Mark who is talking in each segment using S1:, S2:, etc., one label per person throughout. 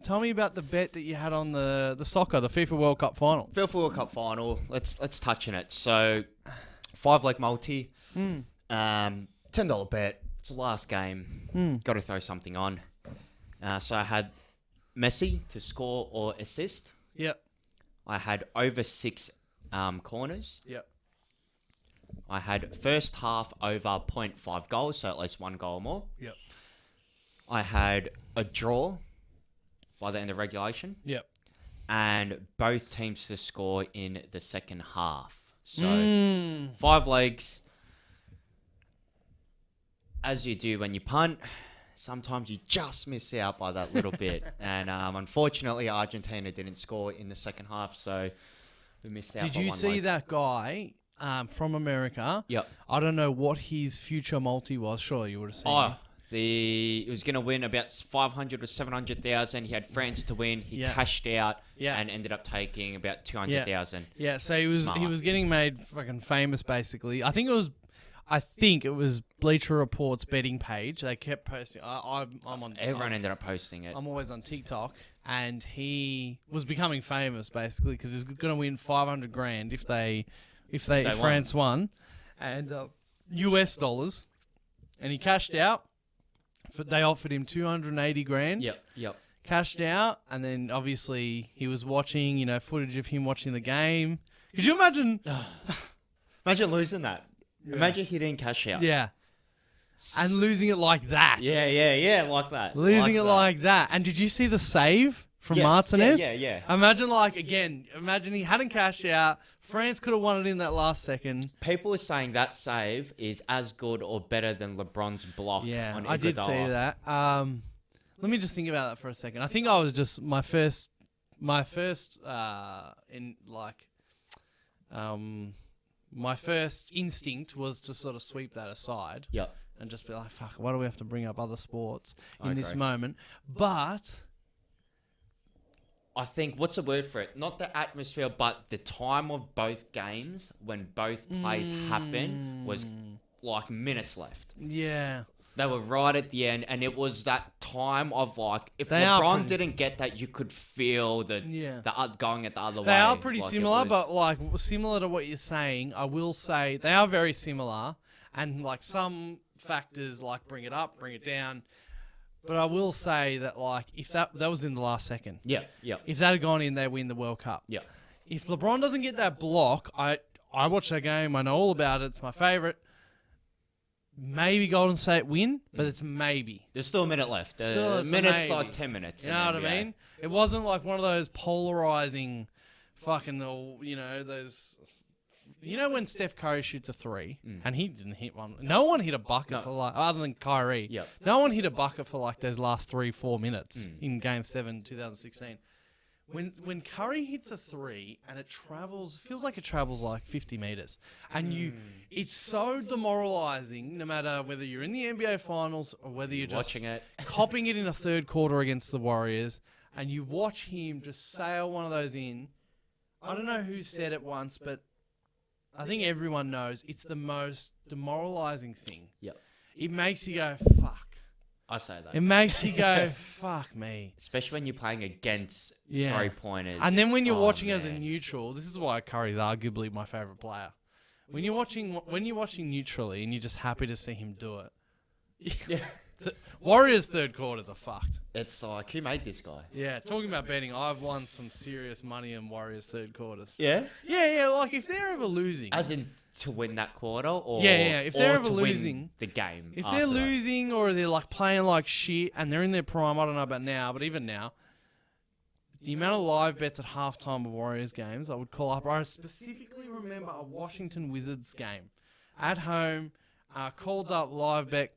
S1: tell me about the bet that you had on the soccer, the FIFA World Cup final.
S2: FIFA World Cup final. Let's touch on it. So, 5-leg multi. $10 bet. It's the last game. Got to throw something on. So I had Messi to score or assist.
S1: Yep.
S2: I had over 6 corners.
S1: Yep.
S2: I had first half over 0.5 goals, so at least 1 goal or more.
S1: Yep.
S2: I had a draw by the end of regulation.
S1: Yep.
S2: And both teams to score in the second half. So 5 legs. As you do when you punt, sometimes you just miss out by that little bit. And unfortunately, Argentina didn't score in the second half, so we missed out.
S1: Did you see that guy from America?
S2: Yep.
S1: I don't know what his future multi was. Surely you would have seen him.
S2: He was going to win about 500 or 700,000. He had France to win. He cashed out and ended up taking about 200,000.
S1: Yeah, so he was getting made fucking famous basically. I think it was Bleacher Report's betting page. They kept posting. I'm on.
S2: Everyone ended up posting it.
S1: I'm always on TikTok, and he was becoming famous basically because he's going to win 500 grand if France won, and US dollars, and he cashed out. They offered him 280 grand.
S2: Yep.
S1: Cashed out, and then obviously he was watching, footage of him watching the game. Could you imagine?
S2: Imagine losing that. Yeah. Imagine he didn't cash out.
S1: Yeah. And losing it like that.
S2: Yeah, like that.
S1: Losing it like that. And did you see the save from Martinez?
S2: Yeah.
S1: Imagine he hadn't cashed out. France could have won it in that last second.
S2: People are saying that save is as good or better than LeBron's block on Iguodala.
S1: I did see that. Let me just think about that for a second. I think I was just my first instinct was to sort of sweep that aside.
S2: Yep.
S1: And just be like, fuck, why do we have to bring up other sports in this moment? But
S2: I think, what's the word for it? Not the atmosphere, but the time of both games when both plays happen was like minutes left.
S1: Yeah.
S2: They were right at the end, and it was that time of like, if LeBron didn't get that, you could feel the going at the other way.
S1: They are pretty similar, but like similar to what you're saying, I will say they are very similar, and like some factors like bring it up, bring it down. But I will say that like if that was in the last second.
S2: Yeah.
S1: If that had gone in, they win the World Cup.
S2: Yeah.
S1: If LeBron doesn't get that block, I watched that game. I know all about it. It's my favorite. Maybe Golden State win, but it's maybe.
S2: There's still a minute left. Minute's like 10 minutes.
S1: You know what I mean? It wasn't like one of those polarizing fucking, those... when Steph Curry shoots a 3 and he didn't hit one. No one hit a bucket for like, other than Kyrie.
S2: Yep.
S1: No one hit a bucket for like those last 3-4 minutes in Game 7, 2016. When Curry hits a 3 and it feels like it travels like 50 meters, and it's so demoralizing. No matter whether you're in the NBA Finals or whether you're just
S2: watching it,
S1: copping it in a third quarter against the Warriors, and you watch him just sail one of those in. I don't know who said it once, but I think everyone knows it's the most demoralizing thing.
S2: Yep.
S1: It makes you go, fuck.
S2: I say that.
S1: It makes you go, fuck me.
S2: Especially when you're playing against 3-pointers.
S1: And then when you're watching as a neutral, this is why Curry's arguably my favourite player. When you're watching neutrally and you're just happy to see him do it.
S2: Yeah.
S1: Warriors third quarters are fucked.
S2: It's like, who made this guy?
S1: Yeah, talking about betting, I've won some serious money in Warriors third quarters.
S2: Yeah?
S1: Yeah, like if they're ever losing.
S2: As in to win that quarter? Or
S1: if they're ever losing.
S2: Win the game.
S1: If they're losing or they're like playing like shit and they're in their prime, I don't know about now, but even now, the amount of live bets at halftime of Warriors games, I would call up. I specifically remember a Washington Wizards game at home, called up live bet.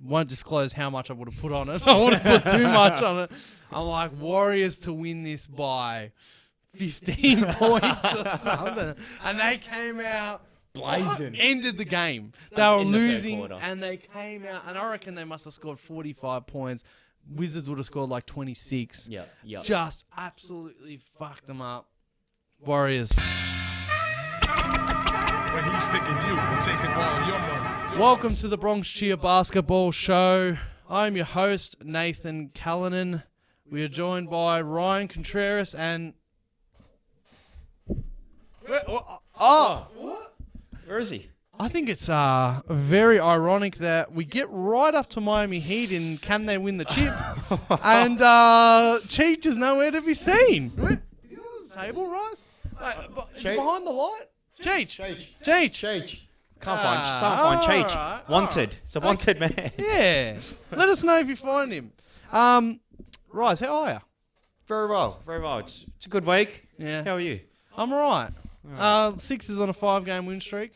S1: Won't disclose how much I would have put on it. I would have put too much on it. I'm like, Warriors to win this by 15 points or something. And they came out blazing. Ended the game. They were losing and they came out. And I reckon they must have scored 45 points. Wizards would have scored like 26.
S2: Yep.
S1: Just absolutely fucked them up. Warriors.
S3: When he's sticking you and taking all your money.
S1: Welcome to the Bronx Cheer Basketball Show. I'm your host, Nathan Callanan. We are joined by Ryan Qtrs and... What?
S2: Where is he?
S1: I think it's very ironic that we get right up to Miami Heat in can they win the chip, and Chich is nowhere to be seen. Is he on the table, Rice? It's behind the light. Chich.
S2: Can't find Chich.
S1: Alright.
S2: Wanted. It's a wanted man.
S1: Yeah. Let us know if you find him. Rice, how are you?
S2: Very well. It's a good week.
S1: Yeah.
S2: How are you?
S1: I'm alright. Sixers on a 5-game win streak.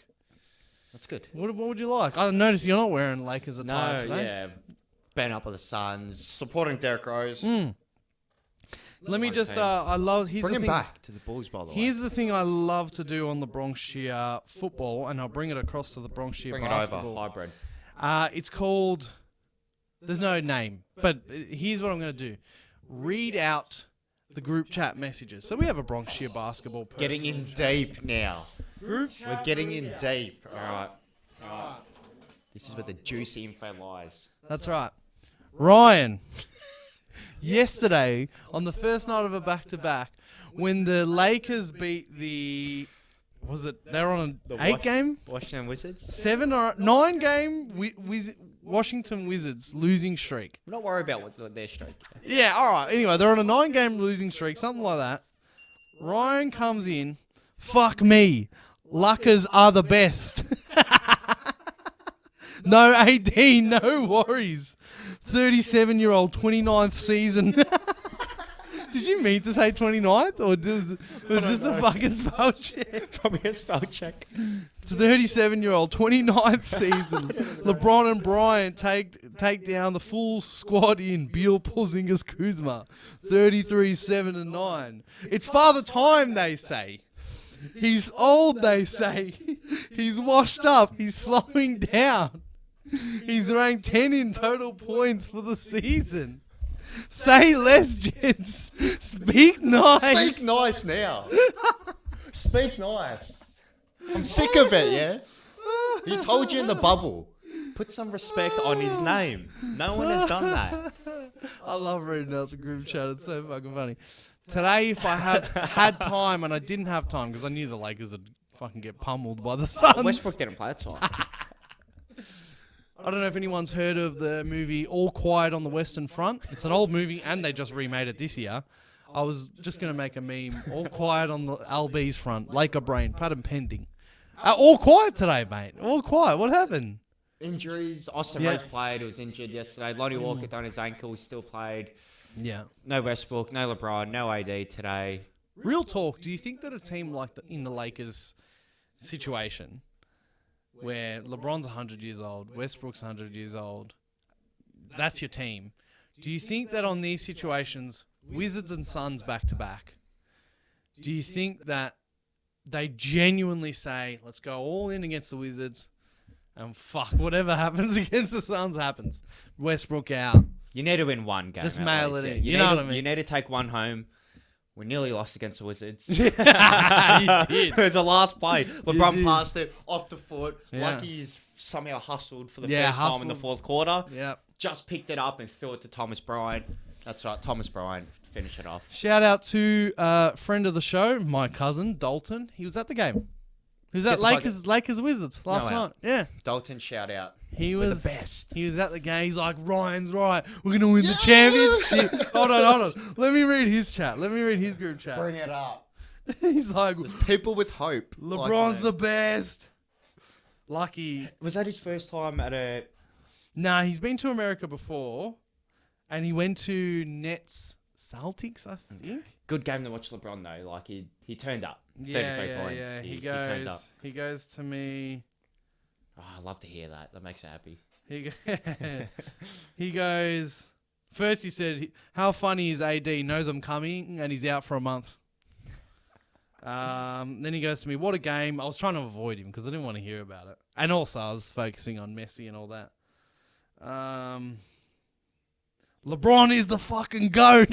S2: That's good.
S1: What would you like? I noticed you're not wearing Lakers attire today.
S2: Yeah. Been up with the Suns, supporting Derrick Rose.
S1: Let me just, I love...
S2: Bring him back to the Bulls, by the way.
S1: Here's the thing I love to do on the Bronx Shear football, and I'll bring it across to the Bronx Shear basketball.
S2: Bring it over, hybrid.
S1: It's called... There's no name, but here's what I'm going to do. Read out the group chat messages. So we have a Bronx Shear basketball person.
S2: Getting in deep now.
S1: Group
S2: We're getting in deep. All right. This is where the juicy info lies.
S1: That's right. Ryan, yesterday, on the first night of a back-to-back, when the Lakers beat the... Was it... They were on an 8-game?
S2: Washington Wizards?
S1: 7 or 9-game Washington Wizards losing streak.
S2: I'm not worried about what their streak.
S1: Yeah, all right. Anyway, they're on a 9-game losing streak, something like that. Ryan comes in. Fuck me. Luckers are the best. No AD, no worries. 37-year-old, 29th season. Did you mean to say 29th? Or was this a fucking spell check?
S2: Probably a spell check.
S1: It's 37-year-old, 29th season. LeBron and Bryant take down the full squad in Beal, Porzingis, Kuzma. 33-7-9. It's father time, they say. He's old, they say. He's washed up. He's slowing down. He's ranked 10 in total points for the season. Say less, gents. Speak nice.
S2: Speak nice now. Speak nice. I'm sick of it, yeah? He told you in the bubble. Put some respect on his name. No one has done that.
S1: I love reading out the group chat. It's so fucking funny. Today, if I had time, and I didn't have time because I knew the Lakers would fucking get pummeled by the Suns.
S2: Westbrook didn't play, that's fine.
S1: I don't know if anyone's heard of the movie All Quiet on the Western Front. It's an old movie, and they just remade it this year. I was just going to make a meme. All quiet on the LB's front. Laker brain. Pattern pending. All quiet today, mate. All quiet. What happened?
S2: Injuries. Austin Reeves played. He was injured yesterday. Lonnie Walker done his ankle. He still played.
S1: Yeah.
S2: No Westbrook. No LeBron. No AD today.
S1: Real talk. Do you think that a team like in the Lakers situation, where LeBron's 100 years old, Westbrook's 100 years old, that's your team. Do you think that on these situations, Wizards and Suns back-to-back, do you think that they genuinely say, let's go all in against the Wizards, and fuck, whatever happens against the Suns happens. Westbrook out.
S2: You need to win one game.
S1: Just mail
S2: least,
S1: it in.
S2: Yeah.
S1: You know what I mean?
S2: You need to take one home. We nearly lost against the Wizards.
S1: You did.
S2: It was the last play. LeBron passed it off the foot.
S1: Yeah.
S2: Lucky he's somehow hustled for the first time in the fourth quarter.
S1: Yep.
S2: Just picked it up and threw it to Thomas Bryant. That's right, Thomas Bryant. Finish it off.
S1: Shout out to friend of the show, my cousin, Dalton. He was at the game. He was at Lakers Wizards last night. Yeah.
S2: Dalton, shout out.
S1: He was
S2: the best.
S1: He was at the game. He's like, Ryan's right. We're going to win the championship. Hold on. Let me read his chat. Let me read his group chat.
S2: Bring it up.
S1: He's like,
S2: there's people with hope.
S1: LeBron's the best. Lucky.
S2: Was that his first time at a...
S1: Nah, he's been to America before. And he went to Nets Celtics, I think. Okay.
S2: Good game to watch LeBron, though. Like, he turned up. 33 points.
S1: Yeah.
S2: He turned up.
S1: He goes to me...
S2: Oh, I love to hear that. That makes me happy.
S1: He goes... First he said, how funny is AD? Knows I'm coming and he's out for a month. Then he goes to me, what a game. I was trying to avoid him because I didn't want to hear about it. And also I was focusing on Messi and all that. LeBron is the fucking GOAT.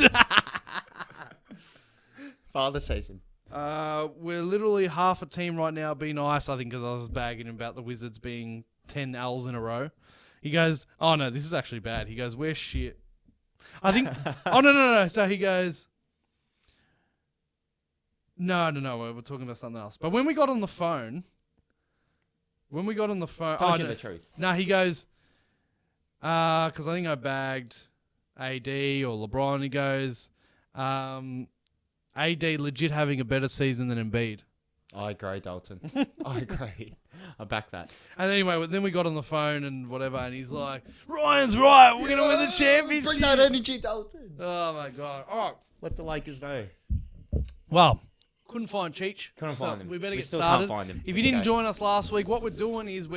S2: Father season.
S1: We're literally half a team right now. Be nice, I think, because I was bagging him about the Wizards being 10 L's in a row. He goes, oh no, this is actually bad. He goes, we're shit. I think. Oh no. So he goes. No. We're talking about something else. But when we got on the phone.
S2: Told you the truth.
S1: No, he goes. Because I think I bagged AD or LeBron. He goes. AD legit having a better season than Embiid.
S2: I agree, Dalton. I agree. I back that.
S1: And anyway, then we got on the phone and whatever, and he's like, Ryan's right, we're going to win the championship.
S2: Bring that energy, Dalton.
S1: Oh, my God. All right.
S2: Let the Lakers know.
S1: Well, couldn't find Chich.
S2: Couldn't find him.
S1: We better get
S2: still
S1: started.
S2: Can't find him.
S1: If you didn't join us last week, what we're doing is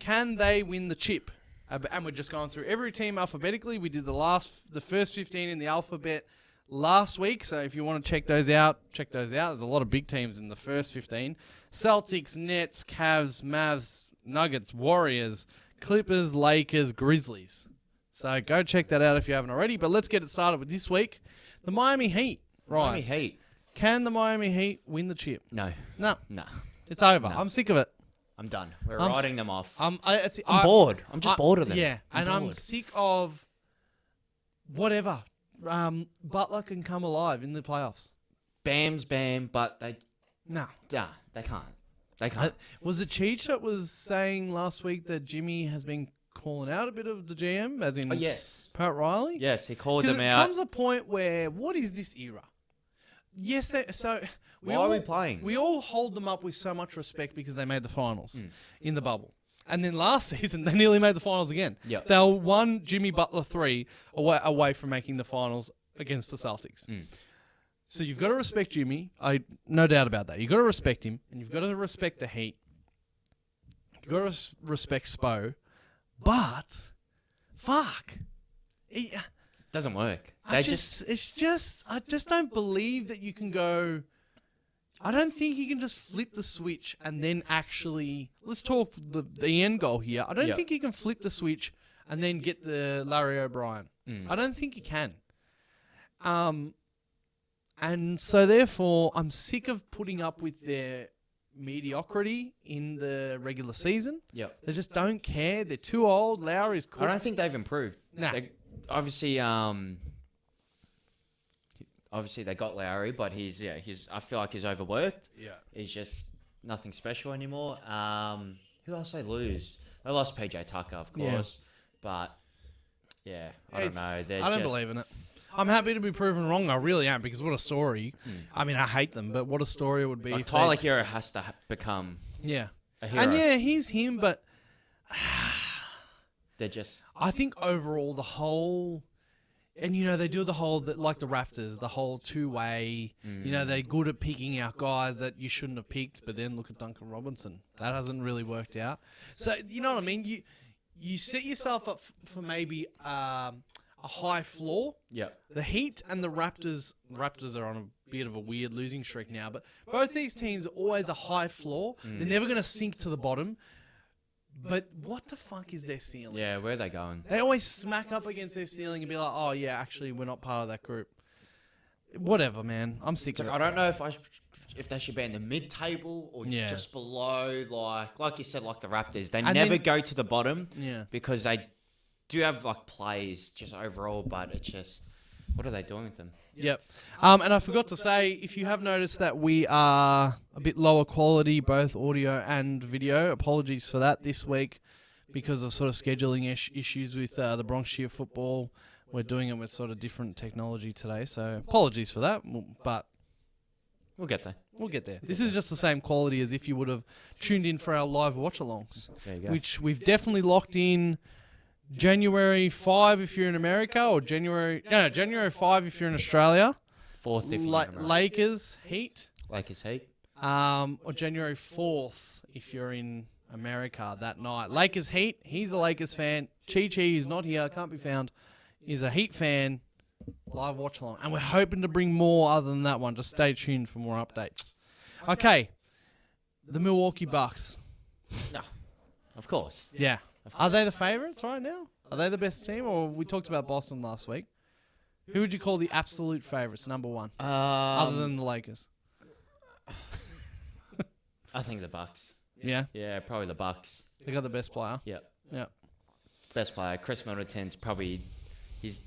S1: can they win the chip? And we're just going through every team alphabetically. We did the first 15 in the alphabet last week, so if you want to check those out. There's a lot of big teams in the first 15. Celtics, Nets, Cavs, Mavs, Nuggets, Warriors, Clippers, Lakers, Grizzlies. So go check that out if you haven't already. But let's get it started with this week. The Miami Heat. Right.
S2: Miami Heat.
S1: Can the Miami Heat win the chip?
S2: No.
S1: No.
S2: No.
S1: It's over.
S2: No.
S1: I'm sick of it.
S2: I'm done. We're
S1: I'm
S2: writing them off.
S1: I'm
S2: bored. I'm just bored of them.
S1: Yeah,
S2: I'm
S1: I'm
S2: bored.
S1: sick of whatever. Butler can come alive in the playoffs.
S2: Bam's Bam, but they
S1: No.
S2: can't. They can't.
S1: Was it Chich that was saying last week that Jimmy has been calling out a bit of the GM, as in
S2: Yes.
S1: Pat Riley?
S2: Yes, he called
S1: Because
S2: them
S1: it
S2: out.
S1: comes a point where, what is this era? Yes,
S2: Why are we playing?
S1: We all hold them up with so much respect because they made the finals in the bubble. And then last season, they nearly made the finals again.
S2: Yep.
S1: They were one Jimmy Butler 3 away from making the finals against the Celtics. So you've got to respect Jimmy. No doubt about that. You've got to respect him, and you've got to respect the Heat. You've got to respect Spo. But, fuck.
S2: Doesn't work.
S1: I just don't believe that you can go. I don't think you can just flip the switch and then actually. Let's talk the end goal here. I don't think you can flip the switch and then get the Larry O'Brien. I don't think you can. And so therefore, I'm sick of putting up with their mediocrity in the regular season.
S2: Yep.
S1: They just don't care. They're too old. Lowry's cooked.
S2: I don't think they've improved.
S1: Nah.
S2: Obviously, they got Lowry, but I feel like he's overworked.
S1: Yeah.
S2: He's just nothing special anymore. Who else they lose? They lost PJ Tucker, of course. But yeah, I don't know.
S1: I don't believe in it. I'm happy to be proven wrong. I really am, because what a story. I mean, I hate them, but what a story it would be.
S2: Like
S1: if
S2: Tyler Hero has to become
S1: a hero.
S2: And
S1: yeah, he's him, but
S2: they're just.
S1: I think overall the whole, and they do the whole like the Raptors, the whole two-way. They're good at picking out guys that you shouldn't have picked, but then look at Duncan Robinson. That hasn't really worked out. So you know what I mean. You set yourself up for maybe a high floor.
S2: Yep.
S1: The Heat and the Raptors are on a bit of a weird losing streak now, but both these teams are always a high floor. They're never going to sink to the bottom. But what the fuck is their ceiling?
S2: Yeah, where are they going?
S1: They always smack up against their ceiling and be like, oh, yeah, actually, we're not part of that group. Whatever, man. I'm sick of it.
S2: I don't know if they should be in the mid-table or just below, like you said, like the Raptors. They never go to the bottom because they do have plays just overall, but it's just, what are they doing with them?
S1: Yep. And I forgot to say, if you have noticed that we are a bit lower quality, both audio and video, apologies for that this week because of sort of scheduling issues with the Bronx Shear football. We're doing it with sort of different technology today, so apologies for that, but
S2: we'll get there.
S1: We'll get there. This is just the same quality as if you would have tuned in for our live watch-alongs, which we've definitely locked in. January 5 if you're in America, or January 5 if you're in Australia.
S2: 4th if you're in America.
S1: Lakers Heat.
S2: Lakers Heat.
S1: Or January 4th if you're in America that night. Lakers Heat. He's a Lakers fan. Chichi, who's not here, can't be found, is a Heat fan. Live watch along. And we're hoping to bring more other than that one. Just stay tuned for more updates. Okay. The Milwaukee Bucks.
S2: No. Of course.
S1: Yeah. Are they the favourites right now? Are they the best team? Or we talked about Boston last week. Who would you call the absolute favourites, number one? Other than the Lakers.
S2: I think the Bucks.
S1: Yeah?
S2: Yeah, probably the Bucks.
S1: They got the best player.
S2: Yep.
S1: Yep.
S2: Best player. Chris Middleton's probably He's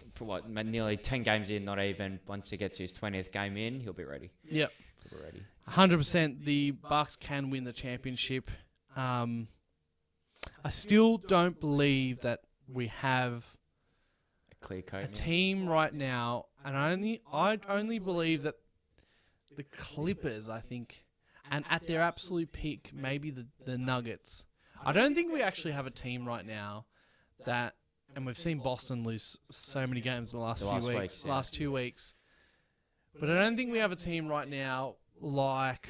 S2: nearly 10 games in, not even. Once he gets his 20th game in, he'll be ready.
S1: Yep.
S2: He'll be ready.
S1: 100%. The Bucks can win the championship. I still don't believe that we have
S2: Clear code.
S1: a team right now, and I only believe that the Clippers, I think, and at their absolute peak, maybe the Nuggets. I don't think we actually have a team right now that, and we've seen Boston lose so many games in the last last 2 weeks, but I don't think we have a team right now like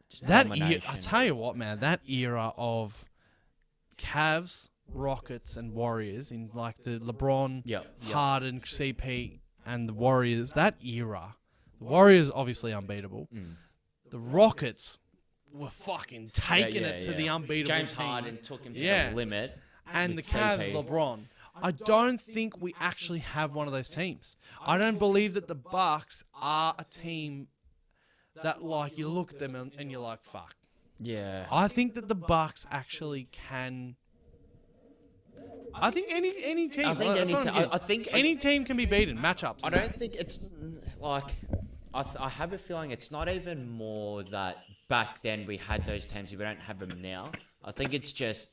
S2: Just
S1: that.
S2: domination.
S1: I tell you what, man, that era of Cavs, Rockets, and Warriors in like the LeBron, Harden, CP, and the Warriors. That era, the Warriors obviously unbeatable. The Rockets were fucking taking it to the unbeatable
S2: James
S1: team.
S2: Harden took him to the limit.
S1: And the
S2: with
S1: Cavs,
S2: CP.
S1: LeBron. I don't think we actually have one of those teams. I don't believe that the Bucks are a team that, like, you look at them and you're like, fuck.
S2: Yeah.
S1: I think that the Bucks actually can. I think any team.
S2: I think
S1: any team can be beaten. Matchups.
S2: I don't think it's like I have a feeling it's not even more that back then we had those teams. We don't have them now. I think it's just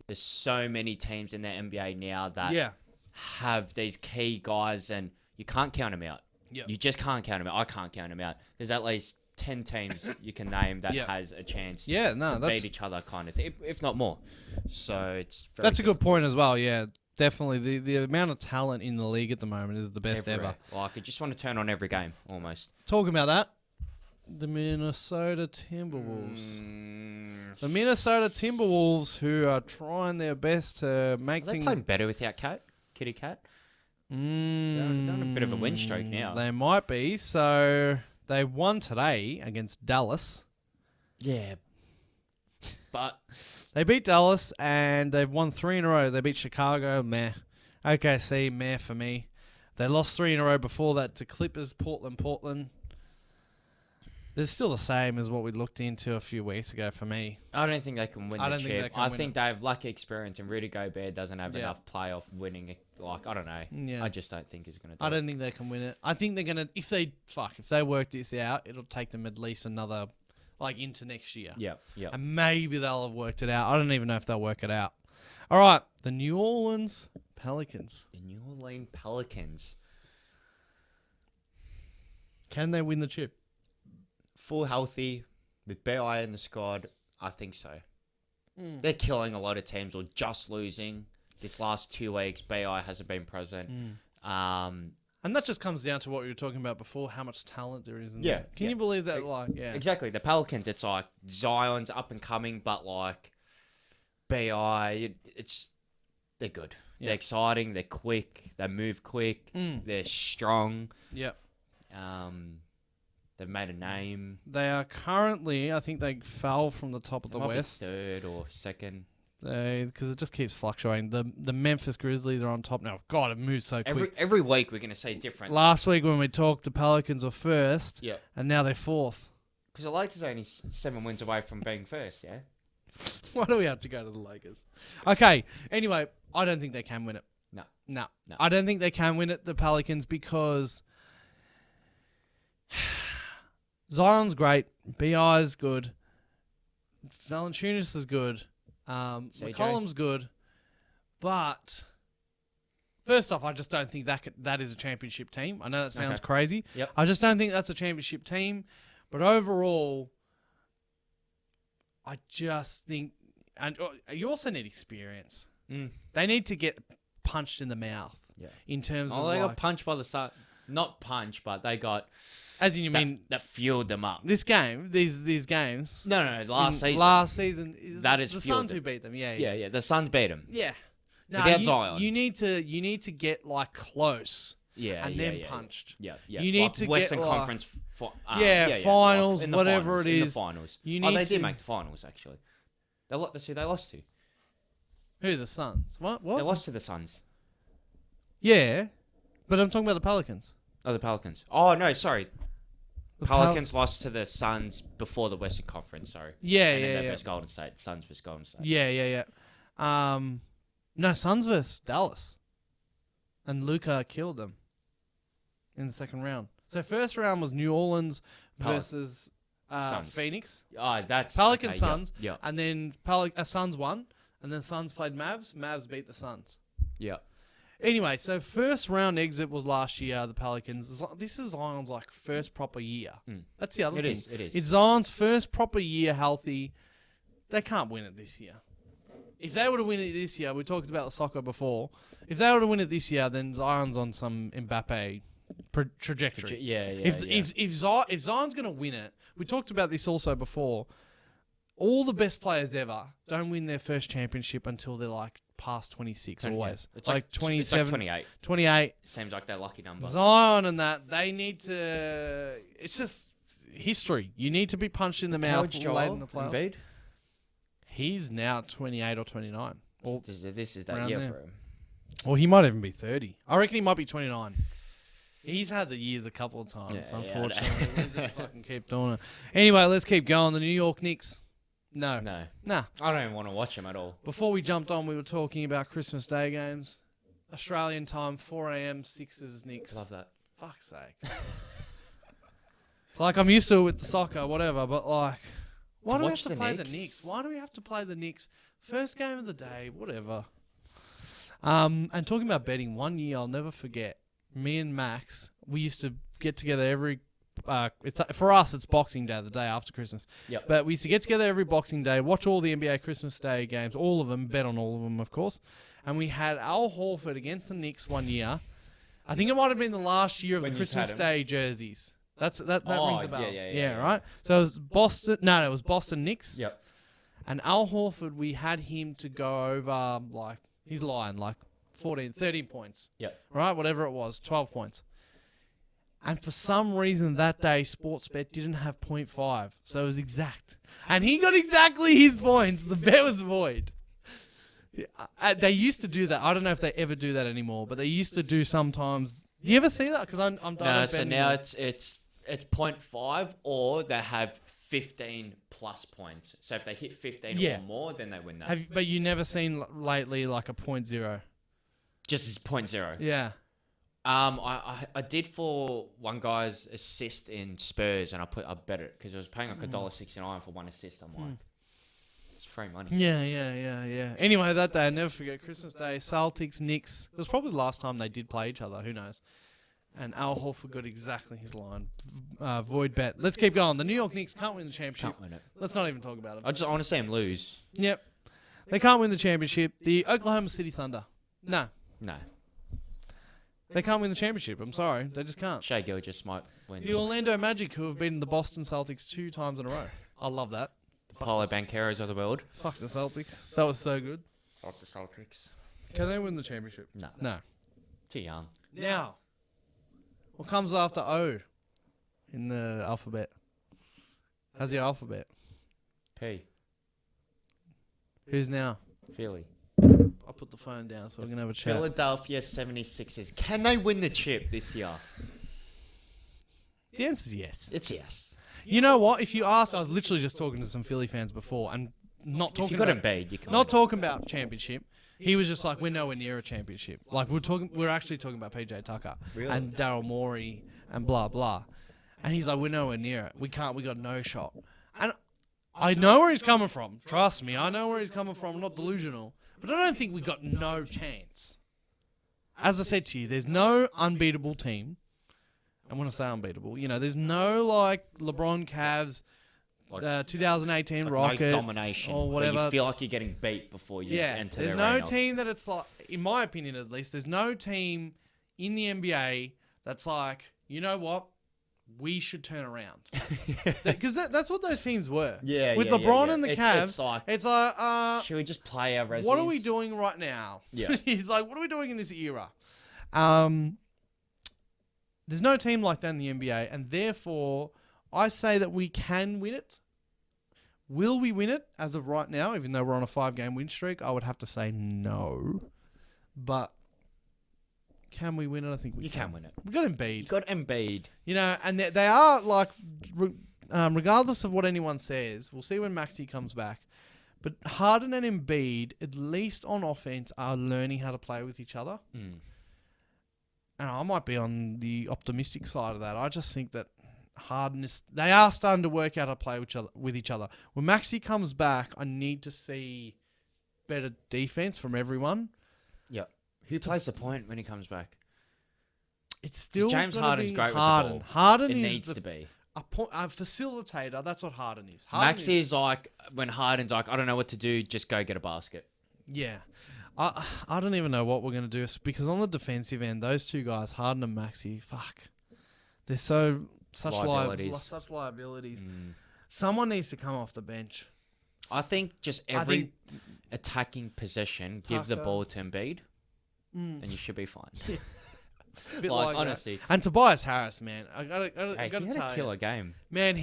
S2: there's so many teams in the NBA now that have these key guys, and you can't count them out.
S1: Yep.
S2: You just can't count them out. I can't count them out. There's at least 10 teams you can name that has a chance to beat each other, kind of thing, if not more. So it's
S1: that's a good point as well. Yeah, definitely. The amount of talent in the league at the moment is the best ever.
S2: Like, I just want to turn on every game almost.
S1: Talking about that, the Minnesota Timberwolves. The Minnesota Timberwolves, who are trying their best to make
S2: Are they
S1: things
S2: playing better without Kitty Cat? They're on a bit of a win streak now.
S1: They might be. So they won today against Dallas.
S2: Yeah. But
S1: They beat Dallas, and they've won 3 in a row. They beat Chicago, meh. OKC, meh for me. They lost 3 in a row before that to Clippers, Portland. They're still the same as what we looked into a few weeks ago for me.
S2: I don't think they can win the chip. I think
S1: it.
S2: they have lucky experience, and Rudy Gobert doesn't have enough playoff winning. Like, I don't know.
S1: Yeah.
S2: I just don't think he's going to do
S1: I
S2: it.
S1: don't think they can win it. I think they're going to... If they work this out, it'll take them at least another... Like, into next year.
S2: Yeah.
S1: And maybe they'll have worked it out. I don't even know if they'll work it out. All right. The New Orleans Pelicans.
S2: The New Orleans Pelicans.
S1: Can they win the chip?
S2: Full healthy, with BI in the squad, I think so. They're killing a lot of teams or just losing. This last 2 weeks, BI hasn't been present.
S1: And that just comes down to what we were talking about before, how much talent there is in
S2: Yeah,
S1: there. Can you believe that?
S2: Exactly. The Pelicans, it's like Zion's up and coming, but like BI, they're good.
S1: Yeah.
S2: They're exciting. They're quick. They move quick. They're strong.
S1: Yep.
S2: They've made a name.
S1: They are currently, I think they fell from the top of the
S2: They might be
S1: West.
S2: third or second.
S1: Because it just keeps fluctuating. The Memphis Grizzlies are on top now. God, it moves so quick.
S2: Every week we're going to say different.
S1: Last week when we talked, the Pelicans were first.
S2: Yeah.
S1: And now they're fourth.
S2: Because the Lakers are only 7 wins away from being first, yeah?
S1: Why do we have to go to the Lakers? Okay, anyway, I don't think they can win it. No. I don't think they can win it, the Pelicans, because Zion's great. BI's good. Valanciunas is good. McCollum's good. But first off, I just don't think that is a championship team. I know that sounds crazy.
S2: Yep.
S1: I just don't think that's a championship team. But overall, I just think... And you also need experience. They need to get punched in the mouth.
S2: Yeah.
S1: In terms of
S2: they got punched by the Sun. Not punched, but they got...
S1: As in, you mean...
S2: That fueled them up.
S1: This game, these games...
S2: No, last season.
S1: That is the Suns who beat them, yeah.
S2: Yeah, the Suns beat them.
S1: Yeah.
S2: Without Zion.
S1: You need to get, like, close. And then punched.
S2: Yeah.
S1: You need to
S2: Western
S1: get,
S2: Conference...
S1: finals, whatever it is.
S2: In the finals.
S1: They
S2: did make the finals, actually. That's who they lost to.
S1: Who, the Suns? What?
S2: They lost to the Suns.
S1: Yeah, but I'm talking about the Pelicans.
S2: Oh, the Pelicans. Oh, no, sorry. The Pelicans lost to the Suns before the Western Conference, sorry.
S1: Yeah.
S2: Versus Golden State. Suns versus Golden State.
S1: Yeah. No, Suns versus Dallas. and Luka killed them in the second round. So first round was New Orleans versus
S2: Suns.
S1: Phoenix.
S2: Oh, that's
S1: Pelicans,
S2: okay,
S1: Suns.
S2: Yeah.
S1: And then Suns won. And then Suns played Mavs. Mavs beat the Suns.
S2: Yeah.
S1: Anyway, so first round exit was last year, the Pelicans. This is Zion's first proper year. That's the other thing.
S2: It is.
S1: It's Zion's first proper year healthy. They can't win it this year. If they were to win it this year, we talked about the soccer before. If they were to win it this year, then Zion's on some Mbappe trajectory. If Zion's going to win it, we talked about this also before. All the best players ever don't win their first championship until they're past 26 always.
S2: It's
S1: like 27,
S2: It's 28.
S1: 28.
S2: Seems like their lucky number.
S1: Zion and that, they need to... It's just history. You need to be punched in the mouth late in the playoffs.
S2: Embiid?
S1: He's now 28 or 29.
S2: This is that
S1: around
S2: year
S1: there.
S2: for him.
S1: Or he might even be 30. I reckon he might be 29. He's had the years a couple of times,
S2: Yeah,
S1: unfortunately. We just fucking keep doing it. Anyway, let's keep going. The New York Knicks. No. Nah.
S2: I don't even want to watch him at all.
S1: Before we jumped on, we were talking about Christmas Day games. Australian time, 4 a.m., Sixers, Knicks.
S2: Love that.
S1: Fuck's sake. I'm used to it with the soccer, whatever, but why do we have to play the Knicks? Why do we have to play the Knicks? First game of the day, whatever. And talking about betting, one year I'll never forget, me and Max, we used to get together every... for us, it's Boxing Day, the day after Christmas.
S2: Yep.
S1: But we used to get together every Boxing Day, watch all the NBA Christmas Day games, all of them, bet on all of them, of course. And we had Al Horford against the Knicks one year. I think it might have been the last year of
S2: When
S1: the
S2: you had
S1: Christmas
S2: him.
S1: Day jerseys. That rings a bell.
S2: Yeah,
S1: right? So it was Boston. No, it was Boston Knicks.
S2: Yep.
S1: And Al Horford, we had him to go over, he's lying, 14, 13 points.
S2: Yep.
S1: Right? Whatever it was, 12 points. And for some reason that day, Sportsbet didn't have 0.5. So it was exact. And he got exactly his points. The bet was void. They used to do that. I don't know if they ever do that anymore, but they used to do sometimes. Do you ever see that? Because I'm done.
S2: No,
S1: with
S2: so
S1: betting
S2: now
S1: on-
S2: it's 0.5 or they have 15 plus points. So if they hit 15
S1: Yeah.
S2: or more, then they win that.
S1: But you never seen lately a 0.0.
S2: Just as 0.0.
S1: Yeah.
S2: I did for one guy's assist in Spurs, and I bet it because I was paying $1.69 for one assist. I'm like, it's free money.
S1: Yeah. Anyway, that day, I'll never forget, Christmas Day, Celtics, Knicks. It was probably the last time they did play each other. Who knows? And Al Horford got exactly his line. Void bet. Let's keep going. The New York Knicks can't win the championship.
S2: Can't win it.
S1: Let's not even talk about it.
S2: I want to see him lose.
S1: Yep. They can't win the championship. The Oklahoma City Thunder. No. They can't win the championship. I'm sorry. They just can't.
S2: Shai Gilgeous might win.
S1: The Orlando Magic, who have beaten the Boston Celtics 2 times in a row. I love that.
S2: Paulo Bancheros of the world.
S1: Fuck the Celtics. That was so good.
S2: Fuck the Celtics.
S1: Can they win the championship? No.
S2: Too young.
S1: Now, what comes after O in the alphabet? How's your alphabet?
S2: P.
S1: Who's now?
S2: Philly.
S1: I'll put the phone down so we can have a chat.
S2: Philadelphia 76ers. Can they win the chip this year?
S1: The answer's yes.
S2: It's yes.
S1: You know what? If you ask, I was literally just talking to some Philly fans before and not
S2: If
S1: talking
S2: you got
S1: about
S2: Embiid, you can
S1: not
S2: win.
S1: talking about championship. He was just like, we're nowhere near a championship. We're actually talking about PJ Tucker
S2: Really?
S1: and Daryl Morey and blah blah. And he's like, we're nowhere near it. We got no shot. And I know where he's coming from. Trust me, I know where he's coming from. I'm not delusional. But I don't think we got no chance. As I said to you, there's no unbeatable team. And when I say unbeatable, there's no LeBron Cavs, 2018 Rockets,
S2: no domination
S1: or
S2: where
S1: whatever.
S2: you feel like you're getting beat before you enter
S1: there's
S2: the
S1: no
S2: arena.
S1: team that it's like, in my opinion at least, there's no team in the NBA that's like, you know what, we should turn around. Because that's what those teams were.
S2: Yeah,
S1: With
S2: yeah,
S1: LeBron
S2: yeah.
S1: and the
S2: It's
S1: Cavs,
S2: like,
S1: it's like,
S2: should we just play our resumes?
S1: what are we doing right now?
S2: Yeah.
S1: He's like, what are we doing in this era? There's no team like that in the NBA, and therefore, I say that we can win it. Will we win it as of right now, even though we're on a 5-game win streak? I would have to say no. But can we win it? I think we
S2: You can win it.
S1: We got Embiid.
S2: You got Embiid.
S1: And they are regardless of what anyone says, we'll see when Maxey comes back. But Harden and Embiid, at least on offense, are learning how to play with each other. and I might be on the optimistic side of that. I just think that Harden they are starting to work out how to play with each other. When Maxey comes back, I need to see better defense from everyone.
S2: Yep. Who plays the point when he comes back?
S1: It's still
S2: James
S1: gonna
S2: Harden's
S1: be
S2: great with the
S1: Harden.
S2: ball.
S1: Harden
S2: It
S1: is
S2: needs to be.
S1: a facilitator. That's what Harden is.
S2: Maxey is like when Harden's like, I don't know what to do, just go get a basket.
S1: Yeah. I don't even know what we're going to do because on the defensive end, those two guys, Harden and Maxey, fuck. They're such liabilities. Someone needs to come off the bench.
S2: I think just every attacking possession, give the ball to Embiid, and you should be fine.
S1: Yeah. Bit
S2: like
S1: that.
S2: honestly.
S1: And Tobias Harris, man. I gotta
S2: He
S1: tell
S2: had a
S1: you.
S2: killer game.
S1: Man,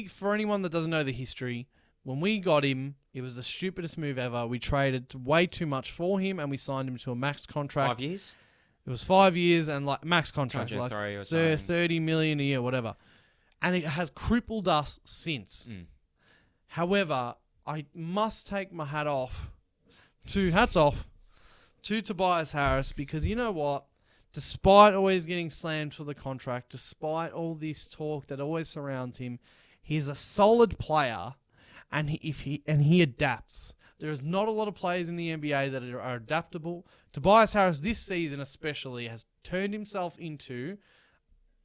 S1: for anyone that doesn't know the history, when we got him, it was the stupidest move ever. We traded way too much for him and we signed him to a max contract.
S2: 5 years?
S1: It was 5 years and like max contract, like
S2: 3 or something.
S1: 30 million a year, whatever. And it has crippled us since. However, I must take my hats off to Tobias Harris because you know what? Despite always getting slammed for the contract, despite all this talk that always surrounds him, he's a solid player, and he adapts. There is not a lot of players in the NBA that are adaptable. Tobias Harris this season especially has turned himself into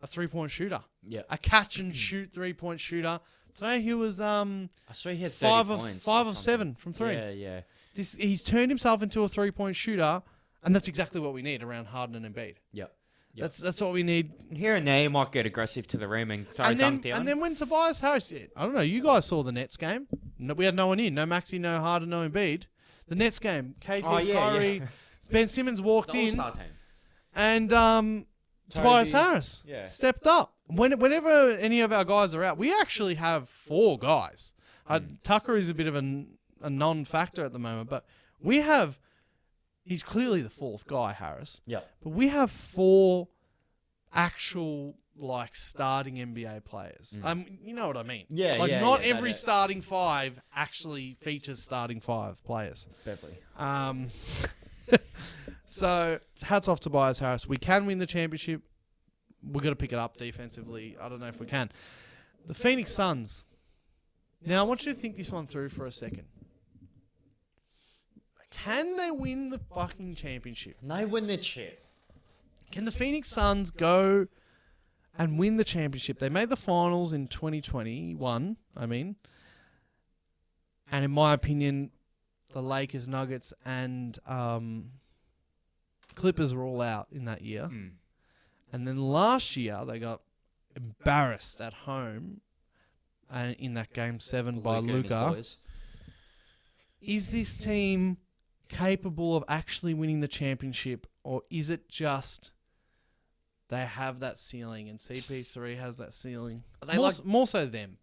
S1: a 3-point shooter.
S2: Yeah.
S1: A catch and shoot 3-point shooter. Today he was
S2: I saw he had 30
S1: 5
S2: points
S1: of 7 from 3.
S2: Yeah.
S1: He's turned himself into a 3-point shooter, and that's exactly what we need around Harden and Embiid.
S2: Yep.
S1: That's what we need.
S2: Here and there, you might get aggressive to the rim and throw a dunk down.
S1: And then when Tobias Harris, I don't know, you guys saw the Nets game. No, we had no one in. No Maxey, no Harden, no Embiid. The Nets game. KD, Kyrie, Ben Simmons walked
S2: The
S1: in.
S2: All-Star team.
S1: And Tobias Harris stepped up. Whenever any of our guys are out, we actually have 4 guys. Tucker is a bit of a non-factor at the moment, but we have... He's clearly the 4th guy, Harris.
S2: Yeah.
S1: But we have 4 actual, starting NBA players. You know what I mean?
S2: Yeah,
S1: not every starting 5 actually features starting 5 players.
S2: Beverly.
S1: So, hats off to Tobias Harris. We can win the championship. We've got to pick it up defensively. I don't know if we can. The Phoenix Suns. Now, I want you to think this one through for a second. Can they win the fucking championship?
S2: Can they win the chip?
S1: Can the Phoenix Suns go and win the championship? They made the finals in 2021, And in my opinion, the Lakers, Nuggets, and Clippers were all out in that year. And then last year, they got embarrassed at home and in that Game 7 by Luka. Is this team capable of actually winning the championship, or is it just they have that ceiling and CP3 has that ceiling?
S2: Are they
S1: more so them.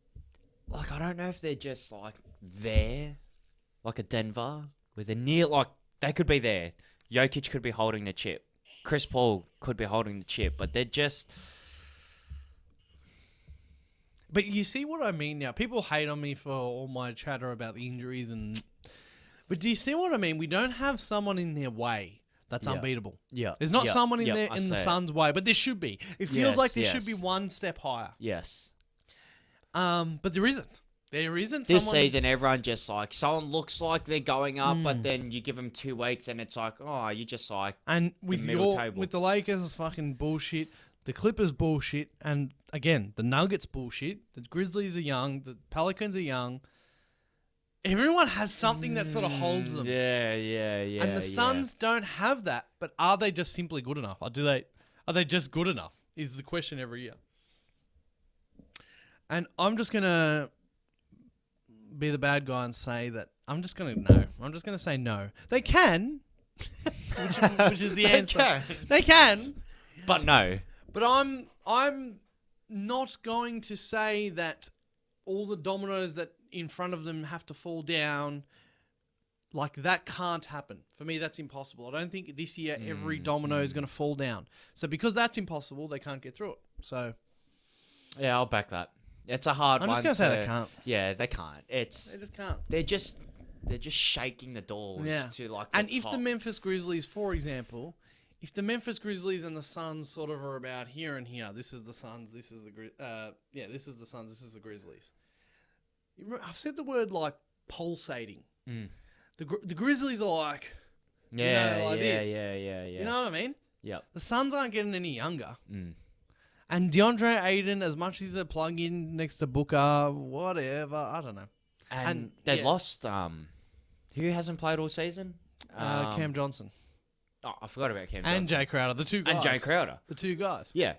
S2: I don't know if they're just there, like a Denver, where they're near, they could be there. Jokic could be holding the chip. Chris Paul could be holding the chip, but they're just...
S1: But you see what I mean now? People hate on me for all my chatter about the injuries But do you see what I mean? We don't have someone in their way that's unbeatable.
S2: Yeah.
S1: There's not someone in the Suns' way, but there should be. It feels like there should be one step higher.
S2: Yes.
S1: But there isn't. There isn't
S2: this
S1: someone...
S2: season, everyone just someone looks like they're going up, but then you give them 2 weeks and it's you just
S1: And with with the Lakers, fucking bullshit. The Clippers bullshit. And again, the Nuggets bullshit. The Grizzlies are young. The Pelicans are young. Everyone has something that sort of holds them.
S2: Yeah.
S1: And the Suns don't have that. But are they just simply good enough? Or are they just good enough? Is the question every year. And I'm just going to be the bad guy and say that I'm just going to say no. They can, which is the answer. They can.
S2: But no.
S1: But I'm not going to say that all the dominoes that in front of them have to fall down. That can't happen. For me, that's impossible. I don't think this year every domino is going to fall down. So because that's impossible, they can't get through it. So
S2: yeah, I'll back that. It's a hard one.
S1: I'm just going to say they can't.
S2: Yeah, they can't. They
S1: just can't.
S2: They're just shaking the doors to
S1: And
S2: the
S1: if
S2: top.
S1: the Memphis Grizzlies, for example, if the Memphis Grizzlies and the Suns sort of are about here and here, this is the Suns, this is the this is the Suns, this is the Grizzlies. I've said the word like pulsating. The Grizzlies are like,
S2: Yeah,
S1: you know, like
S2: yeah,
S1: this.
S2: yeah.
S1: You know what I mean?
S2: Yep.
S1: The Suns aren't getting any younger. And DeAndre Ayton, as much as he's a plug-in next to Booker, whatever, I don't know.
S2: And they lost. Who hasn't played all season?
S1: Cam Johnson.
S2: Oh, I forgot about Cam
S1: And
S2: Johnson.
S1: Jay Crowder, the two guys.
S2: And Jay Crowder.
S1: The two guys.
S2: Yeah.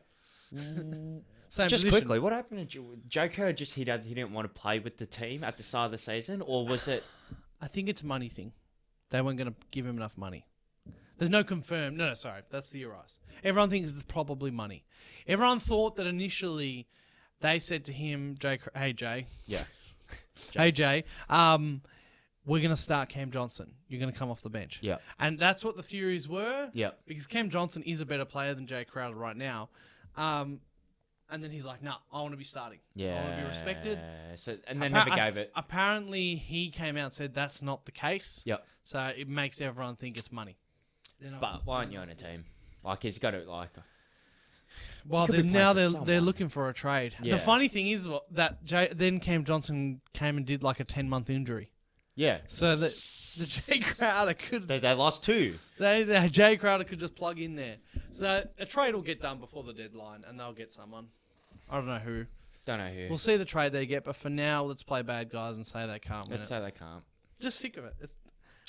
S1: Same
S2: Just
S1: position.
S2: quickly, what happened to Jay Crowder? Just he didn't want to play with the team at the start of the season, or was it?
S1: I think it's a money thing. They weren't going to give him enough money. There's no confirmed. No, sorry. That's theorized. Everyone thinks it's probably money. Everyone thought that initially they said to him, hey, Jay.
S2: Yeah.
S1: Hey, Jay. We're going to start Cam Johnson. You're going to come off the bench.
S2: Yeah.
S1: And that's what the theories were.
S2: Yeah.
S1: Because Cam Johnson is a better player than Jay Crowder right now. And then he's like, nah, I want to be starting.
S2: Yeah.
S1: I want to be respected.
S2: So, and they never gave it.
S1: Apparently, he came out and said that's not the case.
S2: Yep.
S1: So it makes everyone think it's money.
S2: But why aren't you on a team? Like, he's got to, like...
S1: Well,
S2: Could be
S1: now
S2: playing
S1: they're
S2: for
S1: they're
S2: someone.
S1: looking for a trade.
S2: Yeah.
S1: The funny thing is that then Cam Johnson came and did like a 10-month injury.
S2: Yeah.
S1: So the Jay Crowder could...
S2: They lost 2.
S1: The Jay Crowder could just plug in there. So a trade will get done before the deadline, and they'll get someone. I don't know who.
S2: Don't know who.
S1: We'll see the trade they get, but for now, let's play bad guys and say they can't win
S2: Let's
S1: it.
S2: say they can't.
S1: Just sick of it. It's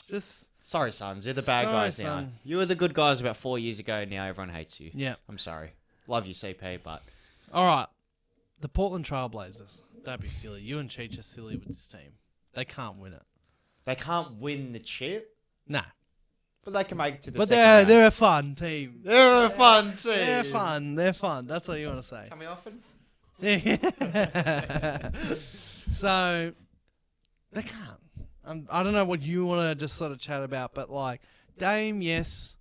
S1: just...
S2: Sorry, Suns. You're the bad
S1: Sorry,
S2: guys now.
S1: son.
S2: You were the good guys about 4 years ago. Now everyone hates you.
S1: Yeah.
S2: I'm sorry. Love you, CP, but...
S1: All right. The Portland Trailblazers. Don't be silly. You and Chich are silly with this team. They can't win it.
S2: They can't win the chip,
S1: Nah.
S2: but they can make it to the
S1: But
S2: second round.
S1: they're a fun team.
S2: They're a fun team.
S1: They're fun. They're fun. That's what you want to say.
S2: Coming often?
S1: So, they can't. I don't know what you want to just sort of chat about, but like, Dame, yes.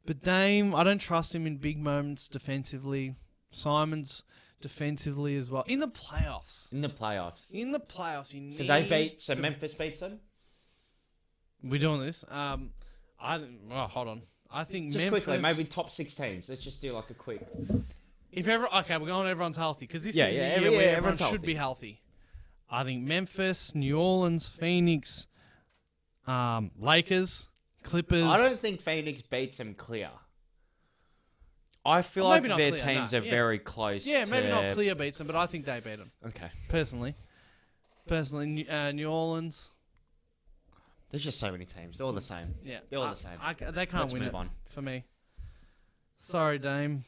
S1: But Dame, I don't trust him in big moments defensively. Simon's defensively as well. In the playoffs.
S2: In the playoffs.
S1: You need...
S2: So Memphis beats them?
S1: We're doing this. Hold on. I think
S2: Just
S1: Memphis...
S2: quickly, maybe top 6 teams. Let's just do like a quick...
S1: Okay, we're going everyone's healthy, because this
S2: Yeah,
S1: is
S2: yeah,
S1: the year where everyone
S2: everyone's
S1: should
S2: healthy.
S1: be healthy. I think Memphis, New Orleans, Phoenix, Lakers, Clippers.
S2: I don't think Phoenix beats them clear. I feel
S1: Well,
S2: like
S1: maybe not
S2: their
S1: clear,
S2: teams
S1: no,
S2: are
S1: yeah.
S2: very close.
S1: Yeah, maybe
S2: to...
S1: not clear beats them, but I think they beat them,
S2: Okay.
S1: personally. New Orleans.
S2: There's just so many teams. They're all the same.
S1: Yeah.
S2: They're all the same.
S1: They can't
S2: Let's
S1: win
S2: move
S1: it
S2: on.
S1: for me. Sorry, Dame.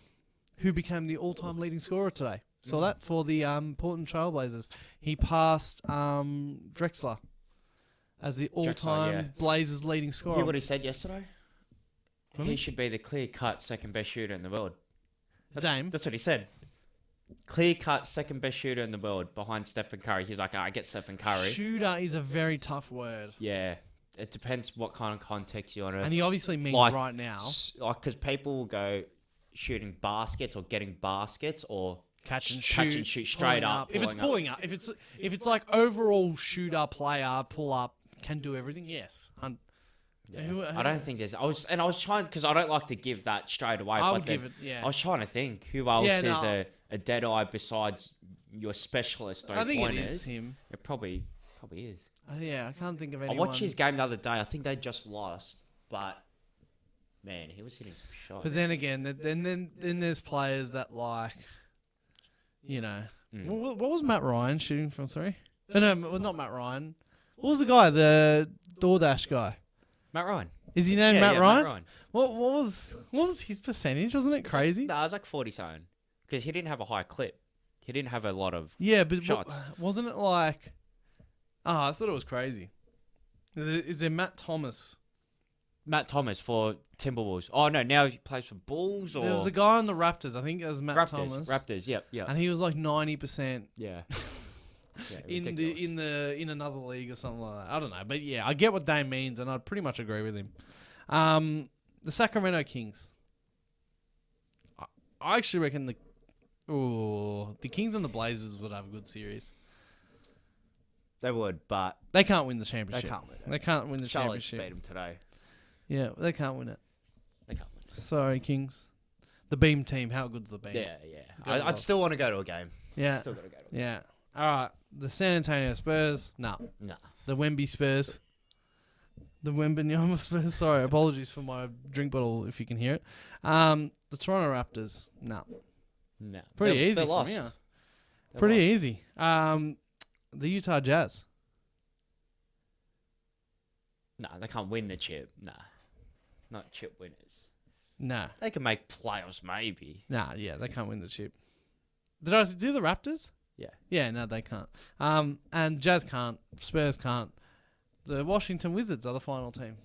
S1: Who became the all-time leading scorer today? Saw that for the Portland Trailblazers. He passed Drexler as the all-time Blazers leading scorer.
S2: Hear what he said yesterday?
S1: Really?
S2: He should be the clear-cut second-best shooter in the world.
S1: Dame.
S2: That's what he said. Clear-cut second-best shooter in the world behind Stephen Curry. He's like, I get Stephen Curry.
S1: Shooter is a very tough word.
S2: Yeah. It depends what kind of context you want to...
S1: And he obviously means
S2: like,
S1: right now.
S2: Because people will go shooting baskets or getting baskets or
S1: Catch and
S2: shoot straight
S1: pulling
S2: up.
S1: If it's pulling up, if it's like overall shooter, player, pull up, can do everything, yes.
S2: Yeah. I don't think there's... I was trying... Because I don't like to give that straight away.
S1: I
S2: but
S1: would
S2: then
S1: give it, yeah.
S2: I was trying to think who else
S1: Yeah,
S2: is
S1: no.
S2: a dead eye besides your specialist
S1: I think it
S2: three-pointers.
S1: is him.
S2: It probably is.
S1: Yeah, I can't think of
S2: I
S1: anyone.
S2: watched his game the other day. I think they just lost. But, man, he was hitting some shots.
S1: But then again, then there's players that like, you know, what was Matt Ryan shooting from three? No, not Matt Ryan. What was the guy, the DoorDash guy?
S2: Matt Ryan.
S1: Is he named Matt
S2: yeah,
S1: Ryan?
S2: Matt Ryan.
S1: What was his percentage? Wasn't it crazy?
S2: No, it was like 40-something. Because he didn't have a high clip. He didn't have a lot of...
S1: Yeah, but
S2: shots.
S1: wasn't it like? I thought it was crazy. Is there Matt Thomas?
S2: Matt Thomas for Timberwolves. Oh, no, now he plays for Bulls or...
S1: There was a guy on the Raptors. I think it was Matt Thomas.
S2: Raptors, yep.
S1: And he was like 90%.
S2: Yeah.
S1: in another league or something like that. I don't know, but yeah, I get what Dame means, and I'd pretty much agree with him. The Sacramento Kings. I actually reckon the Kings and the Blazers would have a good series.
S2: They would, but...
S1: They can't win the championship.
S2: They can't win it.
S1: They can't win the
S2: Charlotte
S1: championship.
S2: beat them today.
S1: Yeah, they can't win it.
S2: They can't win.
S1: Sorry, Kings. The Beam team. How good's the Beam?
S2: Yeah.
S1: Gotta
S2: I'd
S1: love.
S2: still want to go to a game.
S1: Yeah.
S2: Still got to go to a game.
S1: Yeah. All right. The San Antonio Spurs. No.
S2: Nah.
S1: The Wemby Spurs. The Wembanyama Spurs. Sorry. Apologies for my drink bottle if you can hear it. The Toronto Raptors. No.
S2: No.
S1: Pretty
S2: They're
S1: easy from
S2: lost.
S1: here.
S2: They're
S1: Pretty
S2: lost.
S1: easy. The Utah Jazz.
S2: Nah, they can't win the chip. Nah. Not chip winners.
S1: Nah.
S2: They can make playoffs, maybe.
S1: Nah, yeah, they can't win the chip. Did I do the Raptors?
S2: Yeah.
S1: Yeah, no, they can't. And Jazz can't. Spurs can't. The Washington Wizards are the final team.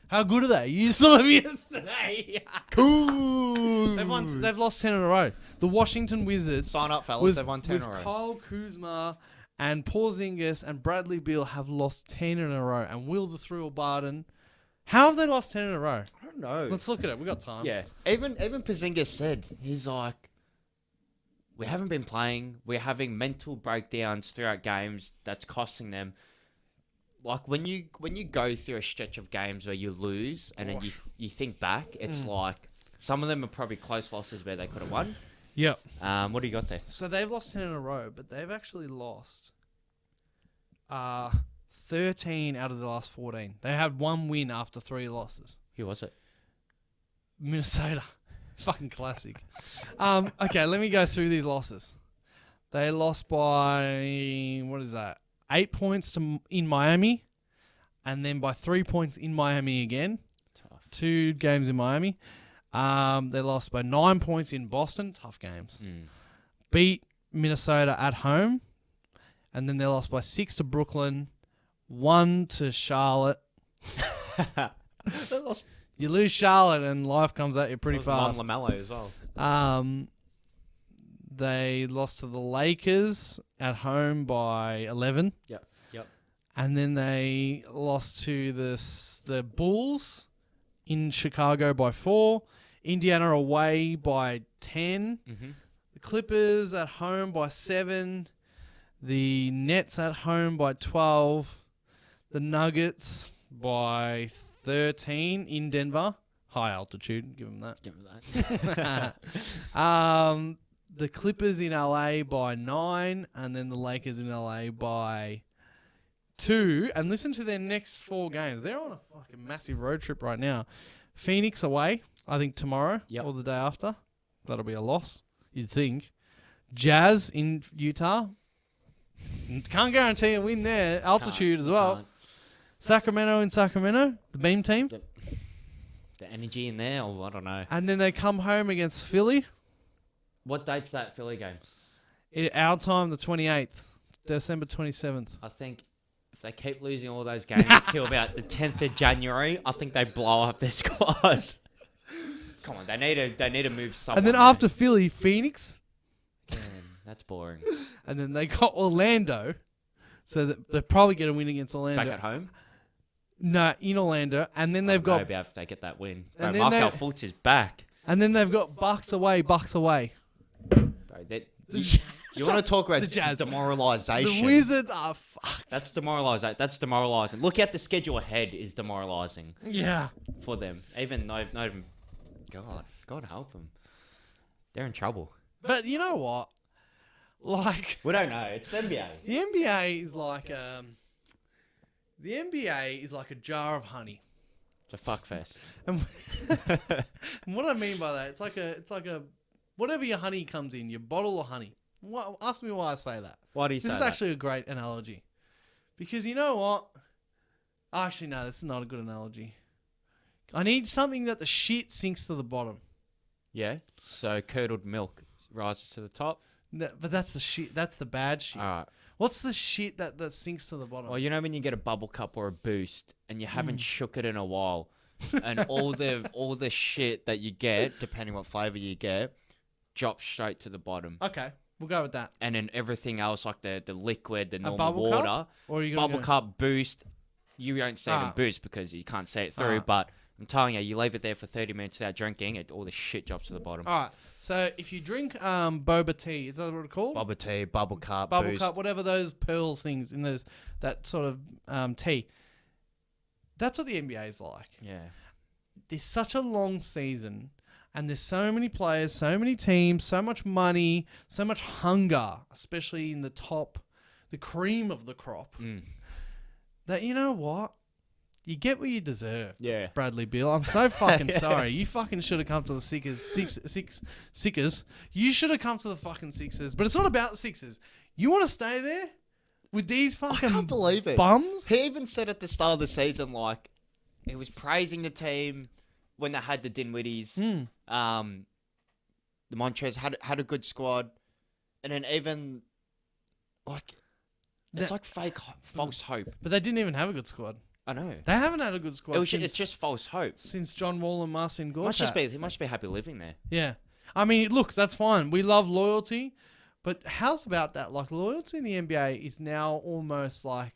S1: How good are they? You saw them yesterday.
S2: Cool.
S1: They've lost 10 in a row. The Washington Wizards
S2: Sign up, fellas.
S1: with,
S2: They've won 10 in
S1: with
S2: a row.
S1: Kyle Kuzma and Porzingis and Bradley Beal have lost 10 in a row. And Will the Thrill Barden. How have they lost 10 in a row?
S2: I don't know.
S1: Let's look at it. We got time.
S2: Yeah. Even Porzingis said, he's like, we haven't been playing. We're having mental breakdowns throughout games. That's costing them. Like when you go through a stretch of games where you lose and then you think back, it's like some of them are probably close losses where they could have won.
S1: Yep.
S2: What do you got there?
S1: So they've lost 10 in a row, but they've actually lost 13 out of the last 14. They had one win after 3 losses.
S2: Who was it?
S1: Minnesota. Fucking classic. Okay, let me go through these losses. They lost by, what is that? 8 points in Miami, and then by 3 points in Miami again.
S2: Tough.
S1: 2 games in Miami. They lost by 9 points in Boston. Tough games. Beat Minnesota at home, and then they lost by 6 to Brooklyn, 1 to Charlotte.
S2: They lost.
S1: You lose Charlotte, and life comes at you pretty fast.
S2: LaMelo as well.
S1: They lost to the Lakers at home by 11.
S2: Yep.
S1: And then they lost to the Bulls in Chicago by 4. Indiana away by 10. The Clippers at home by 7. The Nets at home by 12. The Nuggets by 13 in Denver. High altitude, give them that.
S2: Give me that.
S1: The Clippers in LA by 9, and then the Lakers in LA by 2. And listen to their next 4 games. They're on a fucking massive road trip right now. Phoenix away, I think tomorrow or the day after. That'll be a loss, you'd think. Jazz in Utah. Can't guarantee a win there. Altitude as well.
S2: Can't.
S1: Sacramento in Sacramento, the Beam team.
S2: The energy in there, or I don't know.
S1: And then they come home against Philly.
S2: What date's that Philly game?
S1: Our time, the 28th, December 27th.
S2: I think if they keep losing all those games till about the 10th of January, I think they blow up their squad. Come on, they need to move someone.
S1: And then
S2: there.
S1: after Philly, Phoenix.
S2: Damn, that's boring.
S1: And then they got Orlando. So that they're probably going to win against Orlando.
S2: Back at home?
S1: No, in Orlando. And then they've got...
S2: Maybe if they get that win.
S1: And
S2: Bro,
S1: then
S2: Markel Fultz is back.
S1: And then they've got Bucks away.
S2: Bro, you want to talk about
S1: the Jazz.
S2: demoralization?
S1: The Wizards are fucked.
S2: That's demoralizing. That's demoralizing. Look at the schedule ahead is demoralizing
S1: Yeah.
S2: for them. Even not even. God help them. They're in trouble.
S1: But you know what? Like...
S2: We don't know. It's the NBA.
S1: The NBA is like... the NBA is like a jar of honey.
S2: It's a fuck fest.
S1: And what I mean by that, it's like a whatever your honey comes in, your bottle of honey. Ask me why I say that.
S2: Why do you
S1: This
S2: say
S1: is
S2: that?
S1: actually a great analogy. Because you know what? Actually, no, this is not a good analogy. I need something that the shit sinks to the bottom.
S2: Yeah. So curdled milk rises to the top.
S1: No, but that's the shit. That's the bad shit.
S2: All right.
S1: What's the shit that sinks to the bottom?
S2: Well, you know when you get a bubble cup or a boost and you haven't shook it in a while, and all the shit that you get, depending what flavor you get, drops straight to the bottom.
S1: Okay, we'll go with that.
S2: And then everything else, like the liquid, the normal
S1: bubble
S2: water,
S1: cup? Or are you gonna
S2: bubble
S1: go-
S2: cup, boost. You don't see it in boost because you can't see it through. But I'm telling you, you leave it there for 30 minutes without drinking, all the shit drops to the bottom.
S1: All right. So if you drink boba tea, is that what it's called?
S2: Bubble tea, bubble cup,
S1: Bubble
S2: boost.
S1: cup, whatever those pearls things in that sort of tea. That's what the NBA is like.
S2: Yeah.
S1: there's such a long season, and there's so many players, so many teams, so much money, so much hunger, especially in the cream of the crop. That you know what, you get what you deserve.
S2: Yeah.
S1: Bradley Beal, I'm so fucking sorry. You fucking should have come to the Sixers. You should have come to the fucking Sixers. But it's not about the Sixers. You want to stay there with these fucking
S2: I can't believe it.
S1: bums?
S2: He even said at the start of the season, like, he was praising the team when they had the Dinwiddies. The Montrez had a good squad. And then even, like, it's like false hope.
S1: But they didn't even have a good squad.
S2: I know.
S1: They haven't had a good squad.
S2: It's just false hope.
S1: Since John Wall and Marcin Gortat.
S2: He must be happy living there.
S1: Yeah. I mean, look, that's fine. We love loyalty. But how's about that? Like, loyalty in the NBA is now almost like,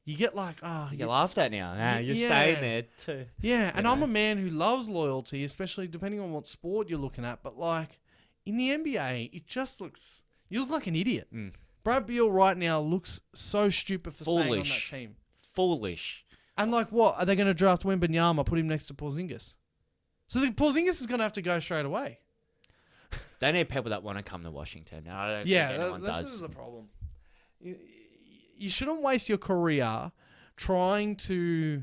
S1: you get like,
S2: You get laughed at now. You're staying there too.
S1: Yeah, and I'm a man who loves loyalty, especially depending on what sport you're looking at. But like, in the NBA, it just looks, you look like an idiot. Brad Beal right now looks so stupid for staying on that team.
S2: Foolish.
S1: And like, what? Are they going to draft Wembanyama, put him next to Porzingis? So the Porzingis is going to have to go straight away.
S2: They need people that want to come to Washington. I don't think anyone does.
S1: This is the problem. You shouldn't waste your career trying to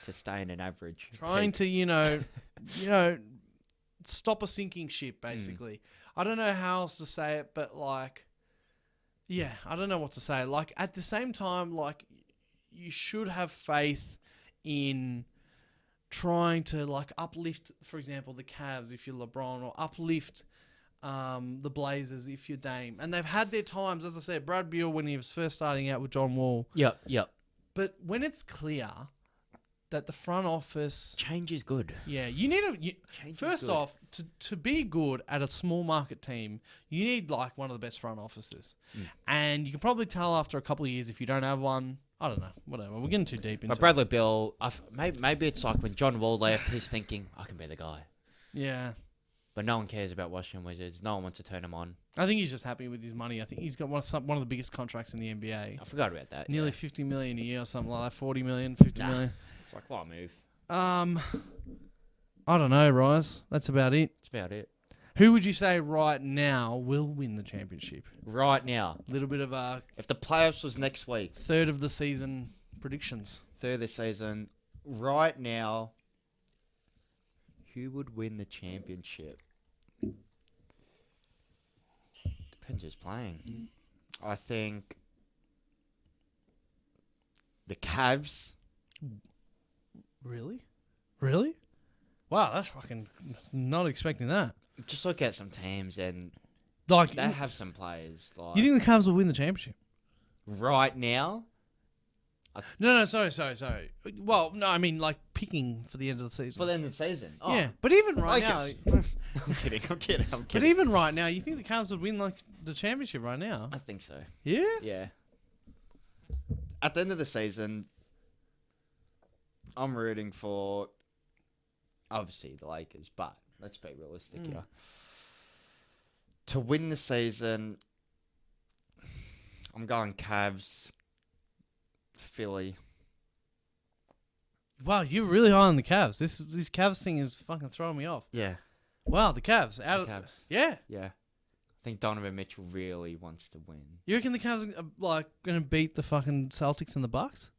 S2: sustain an average.
S1: Stop a sinking ship, basically. I don't know how else to say it, but like, yeah, I don't know what to say. Like, at the same time, like, you should have faith in trying to like uplift, for example, the Cavs if you're LeBron, or uplift the Blazers if you're Dame. And they've had their times, as I said, Brad Beal when he was first starting out with John Wall.
S2: Yep.
S1: But when it's clear that the front office...
S2: Change is good.
S1: Yeah, you need first off, to be good at a small market team, you need like one of the best front offices. And you can probably tell after a couple of years if you don't have one. I don't know. Whatever. We're getting too deep into
S2: But Bradley Beal, maybe it's like when John Wall left, he's thinking, I can be the guy.
S1: Yeah.
S2: But no one cares about Washington Wizards. No one wants to turn him on.
S1: I think he's just happy with his money. I think he's got one of the biggest contracts in the NBA.
S2: I forgot about that.
S1: Nearly $50 million a year or something like that. 40 million, 50 million.
S2: It's like, what a move.
S1: I don't know, Rise. That's about it.
S2: That's about it.
S1: Who would you say right now will win the championship?
S2: Right now.
S1: Little bit of a...
S2: If the playoffs was next week.
S1: Third of the season predictions.
S2: Third of the season. Right now, who would win the championship? Depends who's playing. I think the Cavs.
S1: Really? Wow, that's fucking not expecting that.
S2: Just look at some teams and
S1: like
S2: they have some players. Like,
S1: you think the Cavs will win the championship?
S2: Right now?
S1: No, sorry. Well, no, I mean like picking for the end of the season.
S2: For the end of the season? Oh.
S1: Yeah, but even right now...
S2: I'm kidding.
S1: But even right now, you think the Cavs would win like the championship right now?
S2: I think so.
S1: Yeah?
S2: Yeah. At the end of the season, I'm rooting for, obviously, the Lakers, but let's be realistic here. To win the season, I'm going Cavs, Philly.
S1: Wow, you're really high on the Cavs. This Cavs thing is fucking throwing me off.
S2: Yeah.
S1: Wow, the Cavs.
S2: Cavs.
S1: Yeah.
S2: Yeah. I think Donovan Mitchell really wants to win.
S1: You reckon the Cavs are like going to beat the fucking Celtics and the Bucks?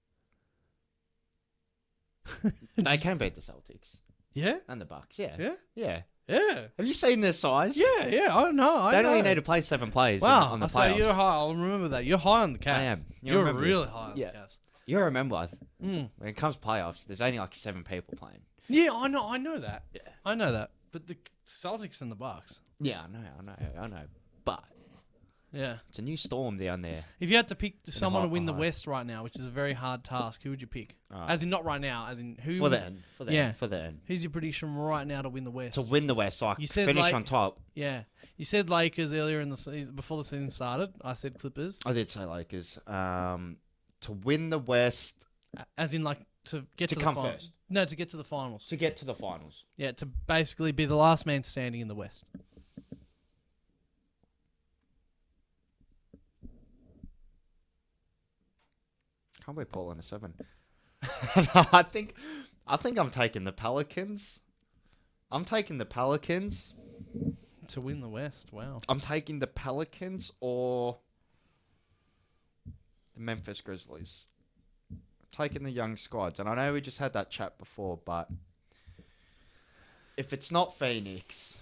S2: They can beat the Celtics.
S1: Yeah?
S2: And the Bucks, yeah.
S1: Yeah?
S2: Yeah.
S1: Yeah.
S2: Have you seen their size?
S1: Yeah. I don't know.
S2: They only need to play 7 players
S1: wow,
S2: on the
S1: I
S2: playoffs.
S1: say you're high. I'll remember that. You're high on the Cavs.
S2: I am.
S1: You're really high on the Cavs.
S2: You remember, when it comes to playoffs, there's only like 7 people playing.
S1: Yeah, I know that.
S2: Yeah.
S1: I know that. But the Celtics and the Bucks.
S2: Yeah, I know. But
S1: yeah,
S2: it's a new storm down there.
S1: If you had to pick someone to win the West right now, which is a very hard task, who would you pick? As in not right now, as in who?
S2: For the end.
S1: Who's your prediction right now to win the West?
S2: To win the West, like
S1: you said
S2: finish on top.
S1: Yeah, you said Lakers earlier in the season before the season started. I said Clippers.
S2: I did say Lakers. To win the West,
S1: as in like to get to the
S2: come
S1: finals.
S2: first.
S1: No, to get to the finals.
S2: To get to the finals.
S1: Yeah, to basically be the last man standing in the West.
S2: Can't believe Portland is 7. No, I think I think I'm taking the Pelicans. I'm taking the Pelicans.
S1: To win the West, wow.
S2: I'm taking the Pelicans or the Memphis Grizzlies. Taking the young squads. And I know we just had that chat before, but if it's not Phoenix...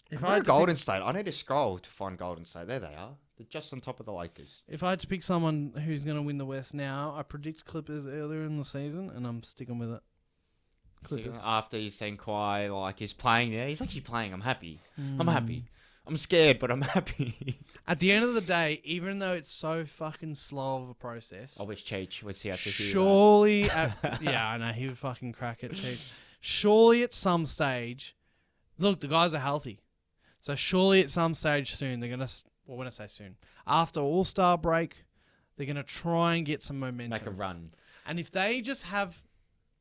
S1: If
S2: I Golden State. I need to scroll to find Golden State. There they are. They're just on top of the Lakers.
S1: If I had to pick someone who's going to win the West now, I predict Clippers earlier in the season, and I'm sticking with it. Clippers.
S2: After you've seen Kawhi, like, he's playing there. He's actually playing. I'm happy. I'm happy. I'm scared, but I'm happy.
S1: At the end of the day, even though it's so fucking slow of a process...
S2: I wish Chich was here to hear
S1: surely... yeah, I know. He would fucking crack it, Chich. Surely at some stage... Look, the guys are healthy. So surely at some stage soon, they're going to... Well, when I say soon, after All-Star break, they're going to try and get some momentum.
S2: Make a run.
S1: And if they just have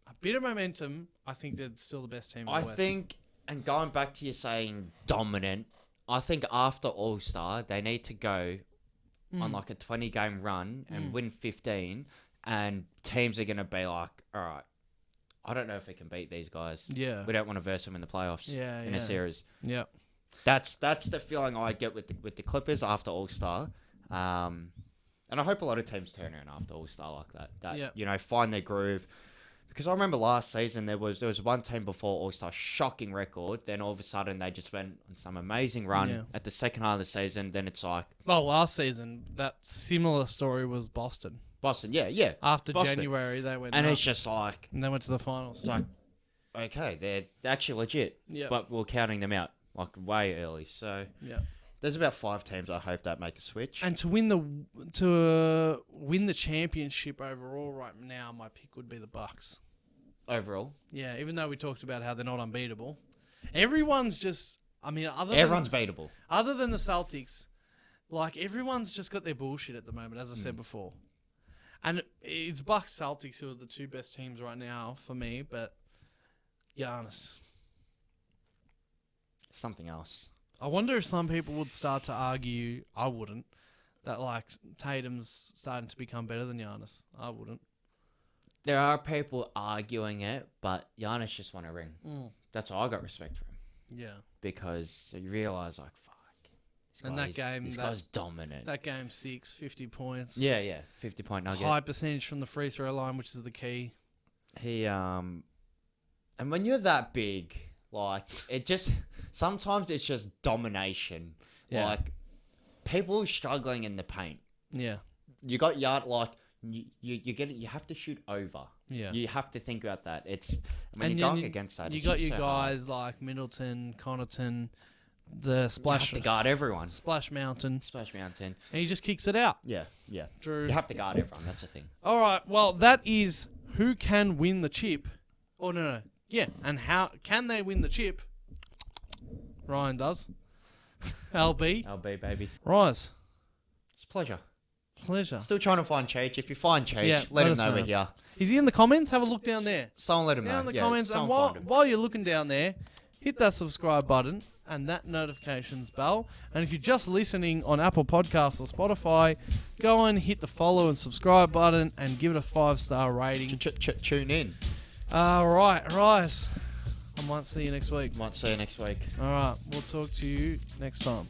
S1: a bit of momentum, I think they're still the best team in the West.
S2: I think, and going back to you saying dominant, I think after All-Star, they need to go on like a 20-game run and win 15, and teams are going to be like, all right, I don't know if we can beat these guys.
S1: Yeah.
S2: We don't want to verse them in the playoffs in a series.
S1: Yeah.
S2: That's the feeling I get with the Clippers after All-Star. And I hope a lot of teams turn around after All-Star like that. You know, find their groove. Because I remember last season there was one team before All-Star, shocking record. Then all of a sudden they just went on some amazing run.
S1: Yeah.
S2: At the second half of the season, then it's like...
S1: Well, last season, that similar story was Boston.
S2: Boston, yeah.
S1: After
S2: Boston.
S1: January, they went
S2: And
S1: nuts.
S2: it's just like...
S1: And they went to the finals.
S2: It's like, okay, they're actually legit.
S1: Yeah.
S2: But we're counting them out like way early. So
S1: Yeah.
S2: there's about 5 teams I hope that make a switch.
S1: And to win the championship overall right now, my pick would be the Bucks.
S2: Overall.
S1: Yeah, even though we talked about how they're not unbeatable. Everyone's just... I mean,
S2: Everyone's beatable.
S1: Other than the Celtics, like, everyone's just got their bullshit at the moment, as I said before. And it's Bucks Celtics who are the 2 best teams right now for me, but Giannis.
S2: Something else.
S1: I wonder if some people would start to argue, I wouldn't, that, like, Tatum's starting to become better than Giannis. I wouldn't.
S2: There are people arguing it, but Giannis just won a ring. That's why I got respect for him.
S1: Yeah.
S2: Because you realise, like, fuck. This guy's dominant.
S1: That game 6, 50 points.
S2: Yeah. 50-point nugget.
S1: High percentage from the free throw line, which is the key.
S2: And when you're that big, like, sometimes it's just domination.
S1: Yeah.
S2: Like, people struggling in the paint.
S1: Yeah.
S2: You got you have to shoot over.
S1: Yeah.
S2: You have to think about that. When
S1: And
S2: you're
S1: then
S2: going against that,
S1: You
S2: it's
S1: got
S2: just
S1: your
S2: so hard.
S1: guys like Middleton, Connaughton, the
S2: You
S1: Splash...
S2: have to guard everyone.
S1: Splash Mountain.
S2: Splash Mountain.
S1: And he just kicks it out.
S2: Yeah.
S1: Drew.
S2: You have to guard everyone. That's the thing.
S1: All right. Well, that is who can win the chip. Oh, no. Yeah. And how can they win the chip? Ryan does. LB.
S2: LB, baby.
S1: Rise.
S2: It's a pleasure.
S1: Pleasure.
S2: Still trying to find Chich. If you find Chich,
S1: Yeah,
S2: let him
S1: us
S2: know
S1: know.
S2: we're here.
S1: Is he in the comments? Have a look down there.
S2: Someone let him know.
S1: Down in the
S2: Yeah,
S1: comments. And
S2: someone find him.
S1: while you're looking down there, hit that subscribe button and that notifications bell. And if you're just listening on Apple Podcasts or Spotify, go and hit the follow and subscribe button and give it a 5-star rating.
S2: Tune in.
S1: All right, Rise. I might see you next week.
S2: Might see you next week.
S1: All right, we'll talk to you next time.